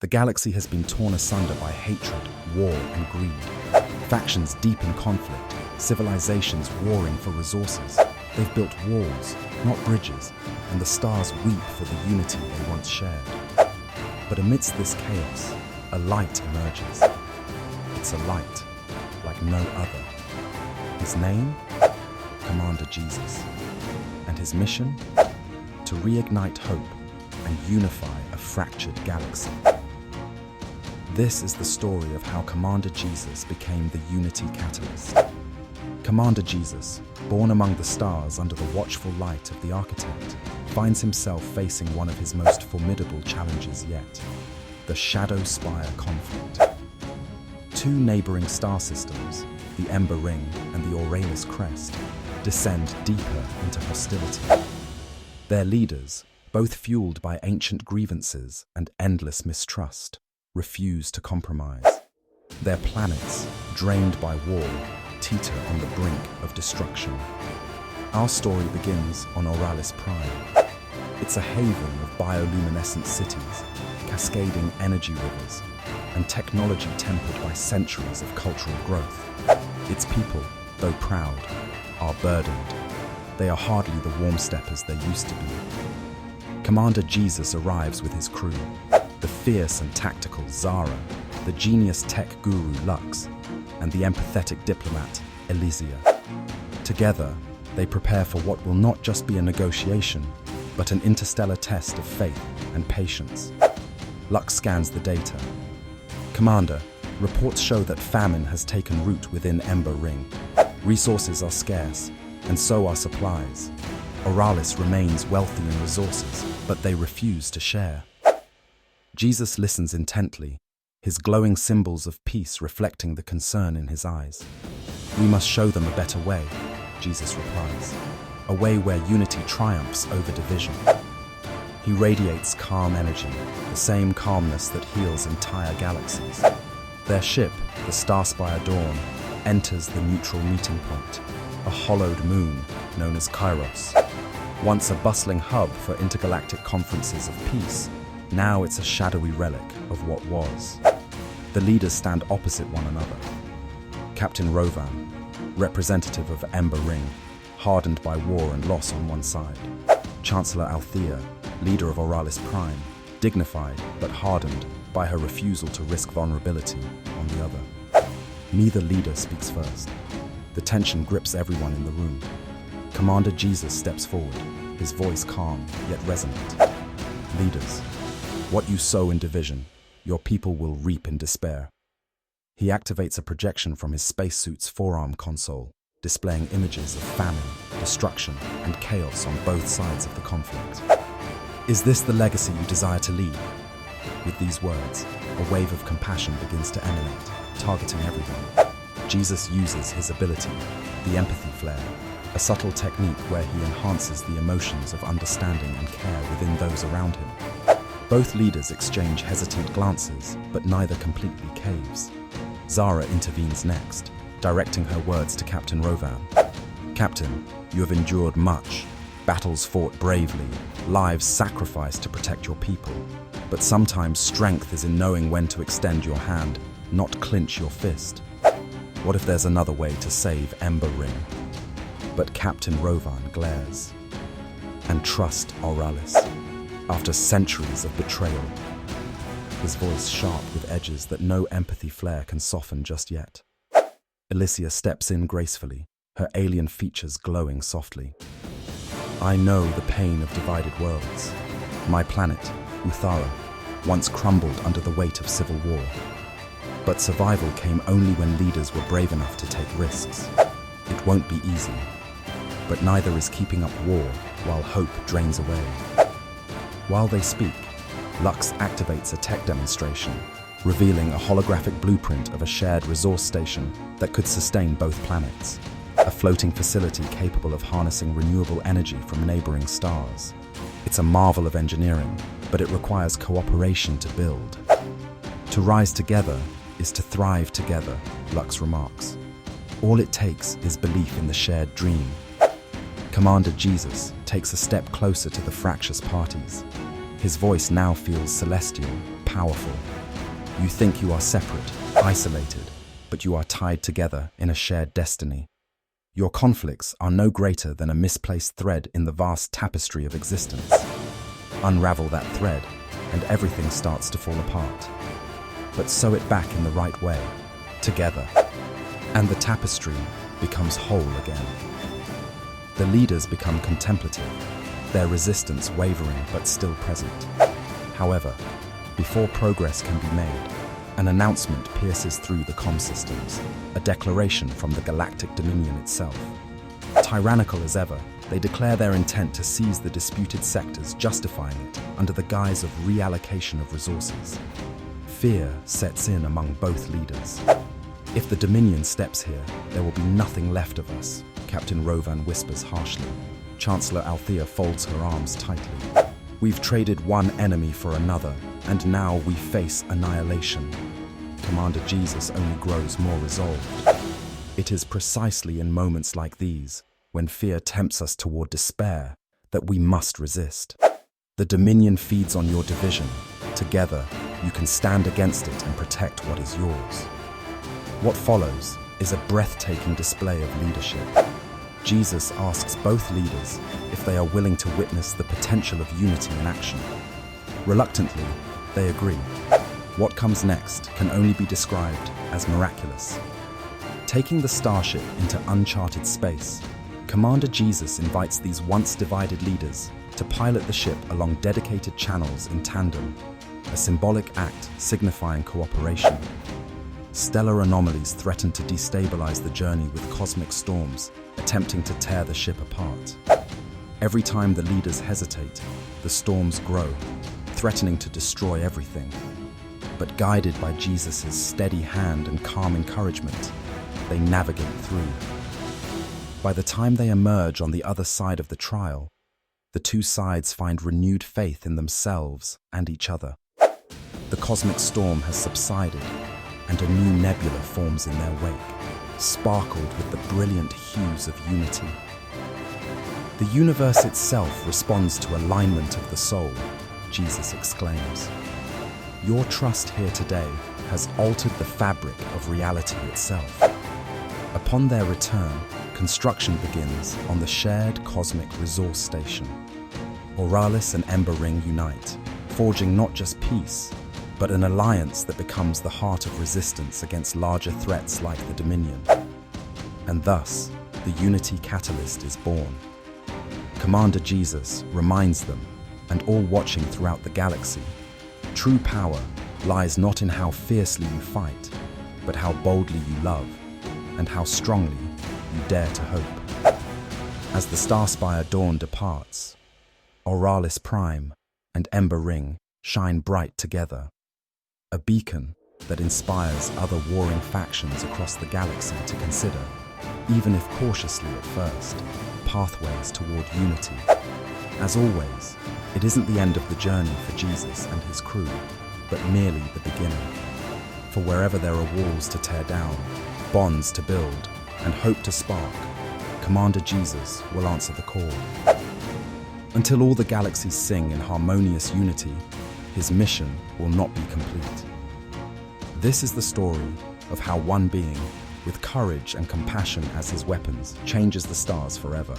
The galaxy has been torn asunder by hatred, war, and greed. Factions deep in conflict, civilizations warring for resources. They've built walls, not bridges, and the stars weep for the unity they once shared. But amidst this chaos, a light emerges. It's a light like no other. His name? Commander Jesus. And his mission? To reignite hope and unify a fractured galaxy. This is the story of how Commander Jesus became the unity catalyst. Commander Jesus, born among the stars under the watchful light of the architect, finds himself facing one of his most formidable challenges yet, the Shadow Spire conflict. Two neighboring star systems, the Ember Ring and the Uranus Crest, descend deeper into hostility. Their leaders, both fueled by ancient grievances and endless mistrust, refuse to compromise. Their planets, drained by war, teeter on the brink of destruction. Our story begins on Uranus Prime. It's a haven of bioluminescent cities, cascading energy rivers, and technology tempered by centuries of cultural growth. Its people, though proud, are burdened. They are hardly the warm steppers they used to be. Commander Jesus arrives with his crew, the fierce and tactical Zara, the genius tech guru Lux, and the empathetic diplomat Elysia. Together, they prepare for what will not just be a negotiation, but an interstellar test of faith and patience. Lux scans the data. Commander, reports show that famine has taken root within Ember Ring. Resources are scarce, and so are supplies. Uranus remains wealthy in resources, but they refuse to share. Jesus listens intently, his glowing symbols of peace reflecting the concern in his eyes. We must show them a better way, Jesus replies, a way where unity triumphs over division. He radiates calm energy, the same calmness that heals entire galaxies. Their ship, the Starspire Dawn, enters the neutral meeting point, a hollowed moon known as Kairos. Once a bustling hub for intergalactic conferences of peace, now it's a shadowy relic of what was. The leaders stand opposite one another. Captain Rovan, representative of Ember Ring, hardened by war and loss on one side. Chancellor Althea, leader of Uranus Prime, dignified but hardened by her refusal to risk vulnerability on the other. Neither leader speaks first. The tension grips everyone in the room. Commander Jesus steps forward, his voice calm yet resonant. Leaders, what you sow in division, your people will reap in despair. He activates a projection from his spacesuit's forearm console, displaying images of famine, destruction, and chaos on both sides of the conflict. Is this the legacy you desire to leave? With these words, a wave of compassion begins to emanate, targeting everyone. Jesus uses his ability, the empathy flare, a subtle technique where he enhances the emotions of understanding and care within those around him. Both leaders exchange hesitant glances, but neither completely caves. Zara intervenes next, directing her words to Captain Rovan. Captain, you have endured much. Battles fought bravely, lives sacrificed to protect your people. But sometimes strength is in knowing when to extend your hand, not clinch your fist. What if there's another way to save Ember Ring? But Captain Rovan glares. And trust Uranus. After centuries of betrayal, his voice sharp with edges that no empathy flare can soften just yet. Elysia steps in gracefully, her alien features glowing softly. I know the pain of divided worlds. My planet, Uthara, once crumbled under the weight of civil war. But survival came only when leaders were brave enough to take risks. It won't be easy, but neither is keeping up war while hope drains away. While they speak, Lux activates a tech demonstration, revealing a holographic blueprint of a shared resource station that could sustain both planets, a floating facility capable of harnessing renewable energy from neighboring stars. It's a marvel of engineering, but it requires cooperation to build. To rise together is to thrive together, Lux remarks. All it takes is belief in the shared dream. Commander Jesus takes a step closer to the fractious parties. His voice now feels celestial, powerful. You think you are separate, isolated, but you are tied together in a shared destiny. Your conflicts are no greater than a misplaced thread in the vast tapestry of existence. Unravel that thread, and everything starts to fall apart. But sew it back in the right way, together, and the tapestry becomes whole again. The leaders become contemplative, their resistance wavering but still present. However, before progress can be made, an announcement pierces through the comm systems, a declaration from the Galactic Dominion itself. Tyrannical as ever, they declare their intent to seize the disputed sectors, justifying it under the guise of reallocation of resources. Fear sets in among both leaders. If the Dominion steps here, there will be nothing left of us, Captain Rovan whispers harshly. Chancellor Althea folds her arms tightly. We've traded one enemy for another, and now we face annihilation. Commander Jesus only grows more resolved. It is precisely in moments like these, when fear tempts us toward despair, that we must resist. The Dominion feeds on your division. Together, you can stand against it and protect what is yours. What follows is a breathtaking display of leadership. Jesus asks both leaders if they are willing to witness the potential of unity in action. Reluctantly, they agree. What comes next can only be described as miraculous. Taking the starship into uncharted space, Commander Jesus invites these once divided leaders to pilot the ship along dedicated channels in tandem, a symbolic act signifying cooperation. Stellar anomalies threaten to destabilize the journey with cosmic storms, attempting to tear the ship apart. Every time the leaders hesitate, the storms grow, threatening to destroy everything. But guided by Jesus' steady hand and calm encouragement, they navigate through. By the time they emerge on the other side of the trial, the two sides find renewed faith in themselves and each other. The cosmic storm has subsided, and a new nebula forms in their wake, sparkled with the brilliant hues of unity. The universe itself responds to alignment of the soul, Jesus exclaims. Your trust here today has altered the fabric of reality itself. Upon their return, construction begins on the shared cosmic resource station. Oralis and Ember Ring unite, forging not just peace, but an alliance that becomes the heart of resistance against larger threats like the Dominion. And thus, the Unity Catalyst is born. Commander Jesus reminds them, and all watching throughout the galaxy, true power lies not in how fiercely you fight, but how boldly you love, and how strongly you dare to hope. As the Starspire Dawn departs, Oralis Prime and Ember Ring shine bright together, a beacon that inspires other warring factions across the galaxy to consider, even if cautiously at first, pathways toward unity. As always, it isn't the end of the journey for Jesus and his crew, but merely the beginning. For wherever there are walls to tear down, bonds to build, and hope to spark, Commander Jesus will answer the call. Until all the galaxies sing in harmonious unity, his mission will not be complete. This is the story of how one being, with courage and compassion as his weapons, changes the stars forever.